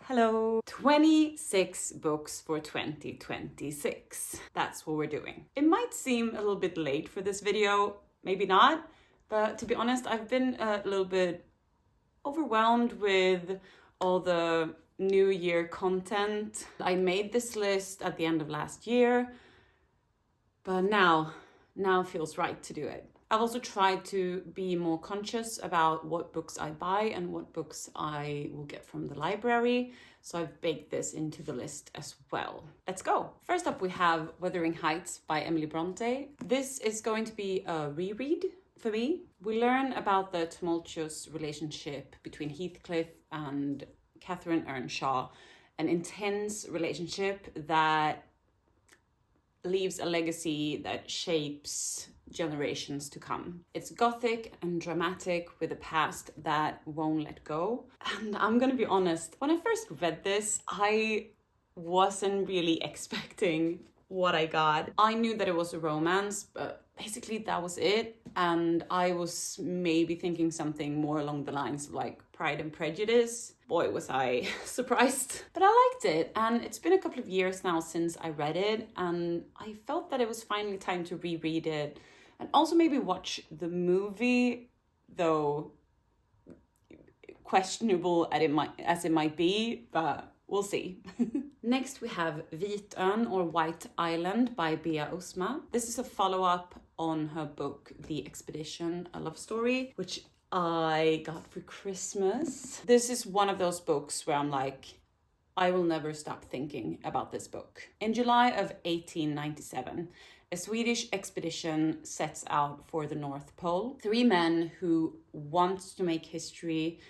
Hello! 26 books for 2026. That's what we're doing. It might seem a little bit late for this video, maybe not, but to be honest, I've been a little bit overwhelmed with all the New Year content. I made this list at the end of last year, but now feels right to do it. I've also tried to be more conscious about what books I buy and what books I will get from the library. So I've baked this into the list as well. Let's go. First up, we have Wuthering Heights by Emily Brontë. This is going to be a reread for me. We learn about the tumultuous relationship between Heathcliff and Catherine Earnshaw, an intense relationship that leaves a legacy that shapes generations to come. It's gothic and dramatic with a past that won't let go. And I'm gonna be honest, when I first read this, I wasn't really expecting what I got. I knew that it was a romance, but basically that was it. And I was maybe thinking something more along the lines of like Pride and Prejudice. Boy, was I surprised. But I liked it, and it's been a couple of years now since I read it, and I felt that it was finally time to reread it and also maybe watch the movie, though questionable as it might be, but we'll see. Next we have Vitön or White Island by Uusma. This is a follow-up on her book The Expedition, a love story, which I got for Christmas. This is one of those books where I'm like, I will never stop thinking about this book. In July of 1897, a Swedish expedition sets out for the North Pole. 3 men who want to make history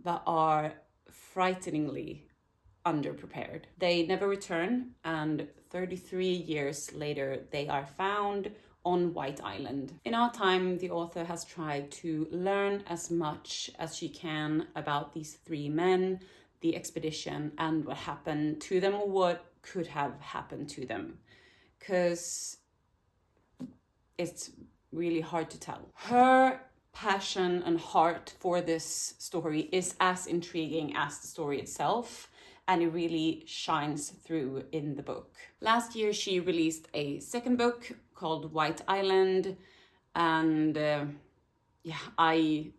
but are frighteningly underprepared. They never return, and 33 years later, they are found on White Island. In our time, the author has tried to learn as much as she can about these 3 men, the expedition, and what happened to them or what could have happened to them. Because it's really hard to tell. Her passion and heart for this story is as intriguing as the story itself, and it really shines through in the book. Last year, she released a second book called White Island, and I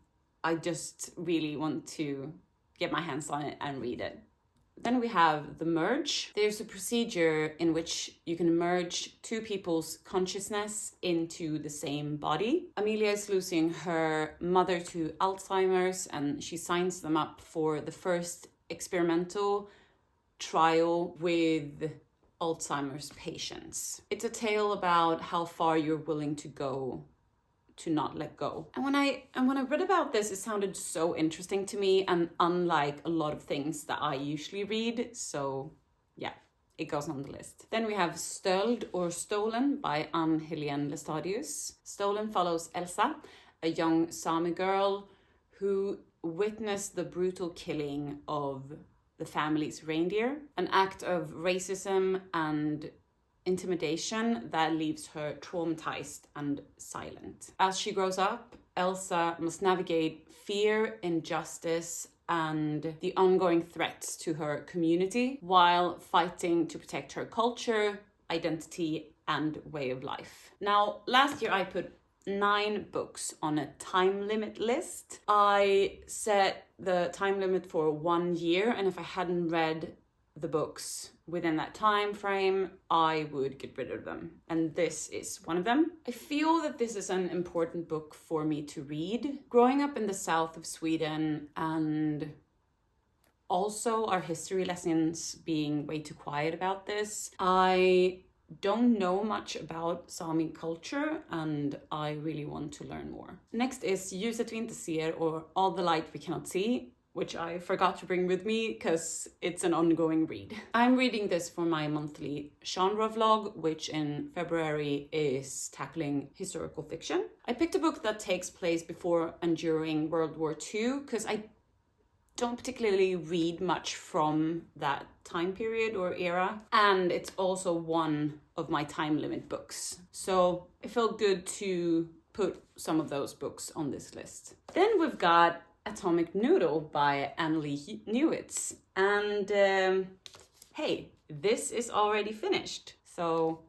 just really want to get my hands on it and read it. Then we have The Merge. There's a procedure in which you can merge 2 people's consciousness into the same body. Amelia is losing her mother to Alzheimer's, and she signs them up for the first experimental trial with Alzheimer's patients. It's a tale about how far you're willing to go to not let go. And when I read about this, it sounded so interesting to me and unlike a lot of things that I usually read. So yeah, it goes on the list. Then we have Stöld or Stolen by Ann-Helené Laestadius. Stolen follows Elsa, a young Sami girl who witnessed the brutal killing of the family's reindeer, an act of racism and intimidation that leaves her traumatized and silent. As she grows up, Elsa must navigate fear, injustice, and the ongoing threats to her community while fighting to protect her culture, identity, and way of life. Now, last year I put 9 books on a time limit list. I set the time limit for 1 year, and if I hadn't read the books within that time frame, I would get rid of them. And this is one of them. I feel that this is an important book for me to read. Growing up in the south of Sweden and also our history lessons being way too quiet about this, I don't know much about Sami culture and I really want to learn more. Next is Ljuset, inte, or All the Light We Cannot See, which I forgot to bring with me because it's an ongoing read. I'm reading this for my monthly genre vlog, which in February is tackling historical fiction. I picked a book that takes place before and during World War II because I don't particularly read much from that time period or era, and it's also one of my time limit books. So it felt good to put some of those books on this list. Then we've got Atomic Noodle by Annlee Newitz. And hey, this is already finished. So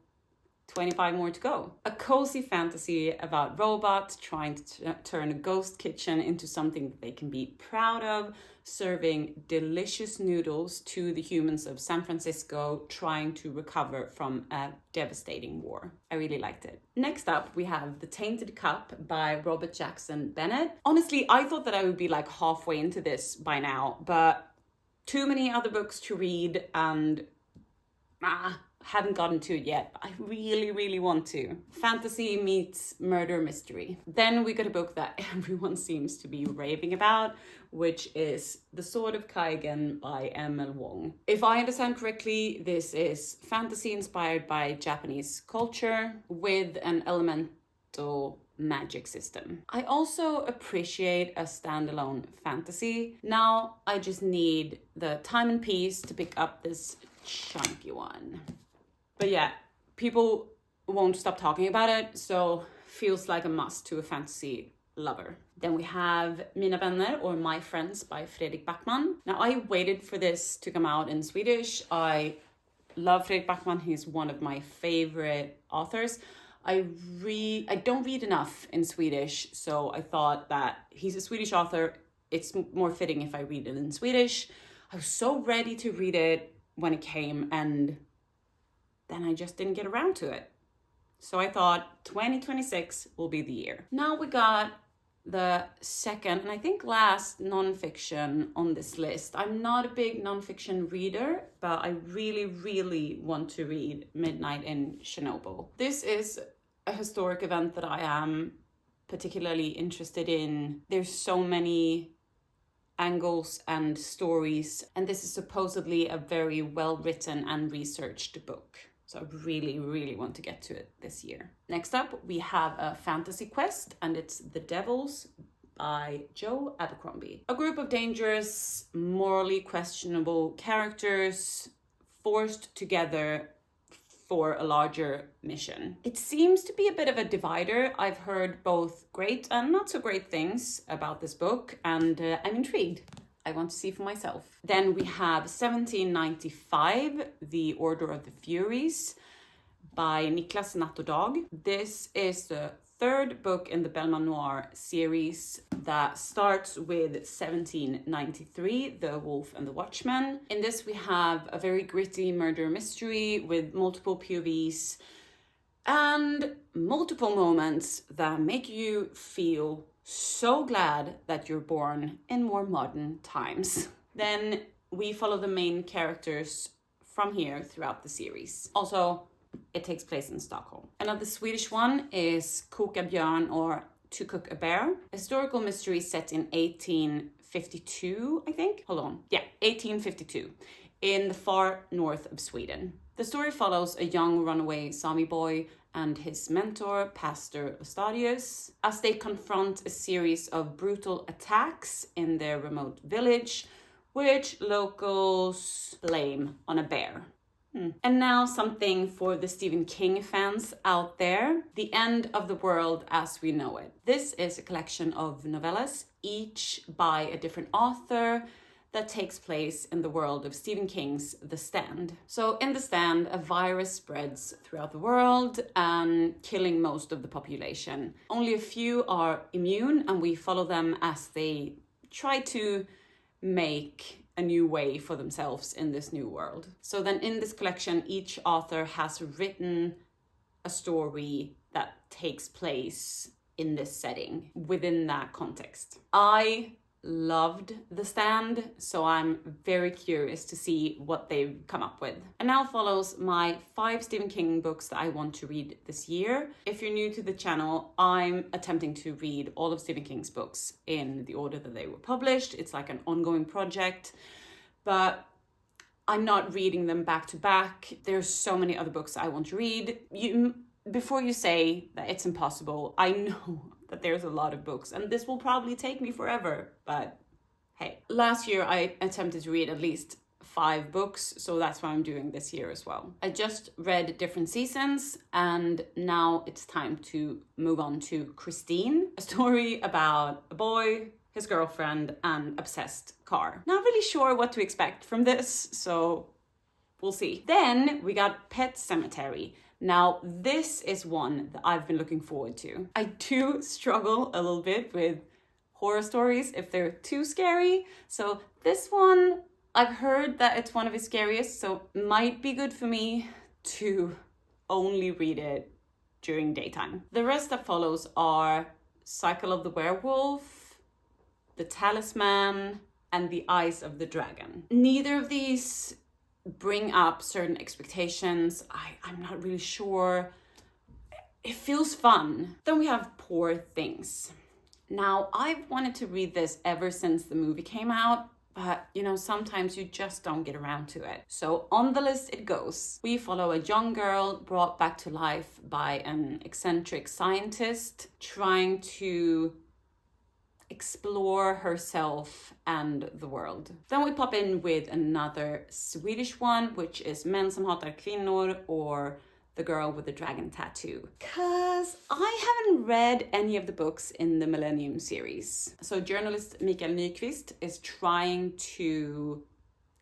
25 more to go. A cozy fantasy about robots trying to turn a ghost kitchen into something that they can be proud of, serving delicious noodles to the humans of San Francisco trying to recover from a devastating war. I really liked it. Next up, we have The Tainted Cup by Robert Jackson Bennett. Honestly, I thought that I would be like halfway into this by now, but too many other books to read and haven't gotten to it yet. I really, really want to. Fantasy meets murder mystery. Then we got a book that everyone seems to be raving about, which is The Sword of Kaigen by Wang. If I understand correctly, this is fantasy inspired by Japanese culture with an elemental magic system. I also appreciate a standalone fantasy. Now I just need the time and peace to pick up this chunky one. But yeah, people won't stop talking about it, so feels like a must to a fantasy lover. Then we have Mina Vänner or My Friends by Fredrik Backman. Now I waited for this to come out in Swedish. I love Fredrik Backman. He's one of my favorite authors. I don't read enough in Swedish, so I thought that he's a Swedish author. It's more fitting if I read it in Swedish. I was so ready to read it when it came, and then I just didn't get around to it. So I thought 2026 will be the year. Now we got the second and I think last nonfiction on this list. I'm not a big nonfiction reader, but I really, really want to read Midnight in Chernobyl. This is a historic event that I am particularly interested in. There's so many angles and stories, and this is supposedly a very well-written and researched book. So I really, really want to get to it this year. Next up, we have a fantasy quest, and it's The Devils by Joe Abercrombie. A group of dangerous, morally questionable characters forced together for a larger mission. It seems to be a bit of a divider. I've heard both great and not so great things about this book, and I'm intrigued. I want to see for myself. Then we have 1795, The Order of the Furies by Niklas Natt och Dag. This is the third book in the Bellman Noir series that starts with 1793, The Wolf and the Watchman. In this we have a very gritty murder mystery with multiple POVs and multiple moments that make you feel so glad that you're born in more modern times. Then we follow the main characters from here throughout the series. Also, it takes place in Stockholm. Another Swedish one is Koka Björn or To Cook a Bear. A historical mystery set in 1852, I think. 1852 in the far north of Sweden. The story follows a young runaway Sami boy and his mentor, Pastor Laestadius, as they confront a series of brutal attacks in their remote village, which locals blame on a bear. And now something for the Stephen King fans out there. The End of the World as We Know It. This is a collection of novellas, each by a different author, that takes place in the world of Stephen King's The Stand. So in The Stand, a virus spreads throughout the world and killing most of the population. Only a few are immune, and we follow them as they try to make a new way for themselves in this new world. So then in this collection, each author has written a story that takes place in this setting within that context. I loved The Stand, so I'm very curious to see what they've come up with. And now follows my 5 Stephen King books that I want to read this year. If you're new to the channel, I'm attempting to read all of Stephen King's books in the order that they were published. It's like an ongoing project, but I'm not reading them back to back. There's so many other books I want to read. Before you say that it's impossible, I know that there's a lot of books and this will probably take me forever, but hey. Last year I attempted to read at least 5 books, so that's what I'm doing this year as well. I just read Different Seasons, and now it's time to move on to Christine, a story about a boy, his girlfriend, and obsessed car. Not really sure what to expect from this, so we'll see. Then we got Pet Sematary. Now, this is one that I've been looking forward to. I do struggle a little bit with horror stories if they're too scary. So this one, I've heard that it's one of his scariest, so it might be good for me to only read it during daytime. The rest that follows are Cycle of the Werewolf, The Talisman, and The Eyes of the Dragon. Neither of these bring up certain expectations. I'm not really sure. It feels fun. Then we have Poor Things. Now, I've wanted to read this ever since the movie came out, but you know, sometimes you just don't get around to it. So on the list it goes. We follow a young girl brought back to life by an eccentric scientist trying to explore herself and the world. Then we pop in with another Swedish one, which is Män som hatar kvinnor, or The Girl with the Dragon Tattoo. Cause I haven't read any of the books in the Millennium series. So journalist Mikael Nyqvist is trying to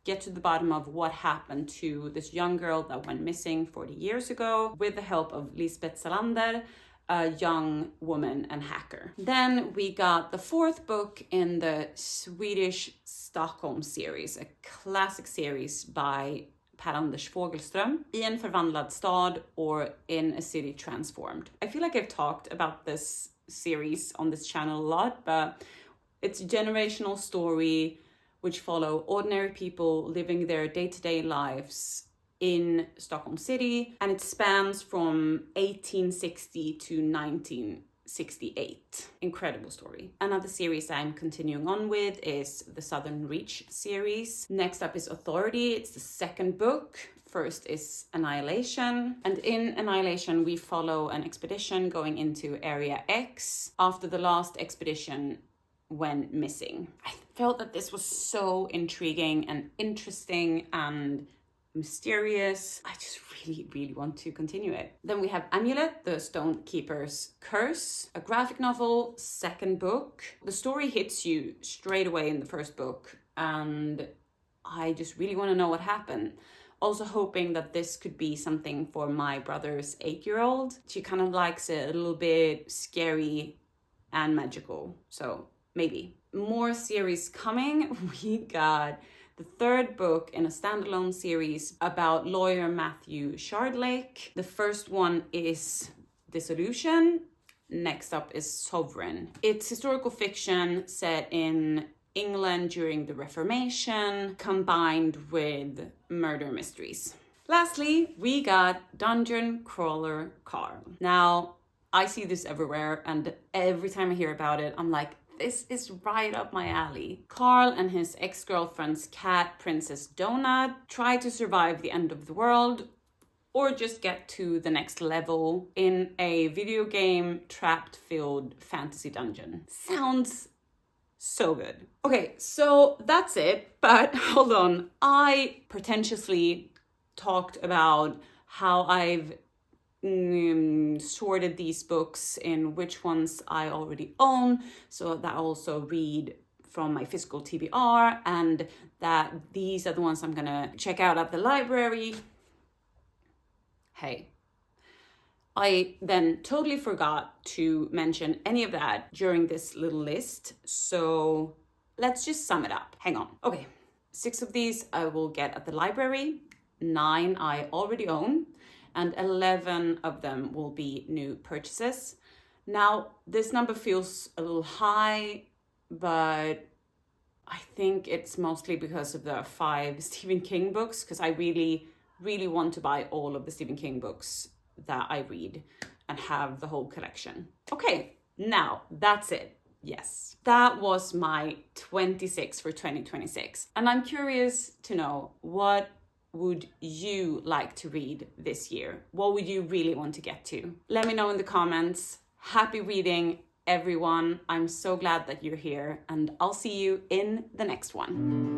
get to the bottom of what happened to this young girl that went missing 40 years ago with the help of Lisbeth Salander, a young woman and hacker. Then we got the fourth book in the Swedish Stockholm series, a classic series by Per-Anders Fogelström, I en förvandlad stad, or In a City Transformed. I feel like I've talked about this series on this channel a lot, but it's a generational story which follow ordinary people living their day-to-day lives in Stockholm City, and it spans from 1860 to 1968. Incredible story. Another series I'm continuing on with is the Southern Reach series. Next up is Authority. It's the second book. First is Annihilation. And in Annihilation, we follow an expedition going into Area X after the last expedition went missing. I felt that this was so intriguing and interesting and mysterious. I just really want to continue it. Then we have Amulet, the Stone Keeper's Curse, a graphic novel, second book. The story hits you straight away in the first book, and I just really want to know what happened. Also hoping that this could be something for my brother's 8-year-old. She kind of likes it a little bit scary and magical, so maybe. More series coming. We got the third book in a standalone series about lawyer Matthew Shardlake. The first one is Dissolution. Next up is Sovereign. It's historical fiction set in England during the Reformation, combined with murder mysteries. Lastly, we got Dungeon Crawler Carl. Now, I see this everywhere, and every time I hear about it, I'm like, this is right up my alley. Carl and his ex-girlfriend's cat, Princess Donut, try to survive the end of the world or just get to the next level in a video game trapped-filled fantasy dungeon. Sounds so good. Okay, so that's it, but hold on. I pretentiously talked about how I've sorted these books in which ones I already own, so that I also read from my physical TBR, and that these are the ones I'm gonna check out at the library. Hey, I then totally forgot to mention any of that during this little list, so let's just sum it up. Hang on. Okay, 6 of these I will get at the library, 9 I already own, and 11 of them will be new purchases. Now, this number feels a little high, but I think it's mostly because of the 5 Stephen King books, because I really want to buy all of the Stephen King books that I read and have the whole collection. Okay, now that's it. Yes, that was my 26 for 2026. And I'm curious to know, what would you like to read this year? What would you really want to get to? Let me know in the comments. Happy reading, everyone. I'm so glad that you're here, and I'll see you in the next one.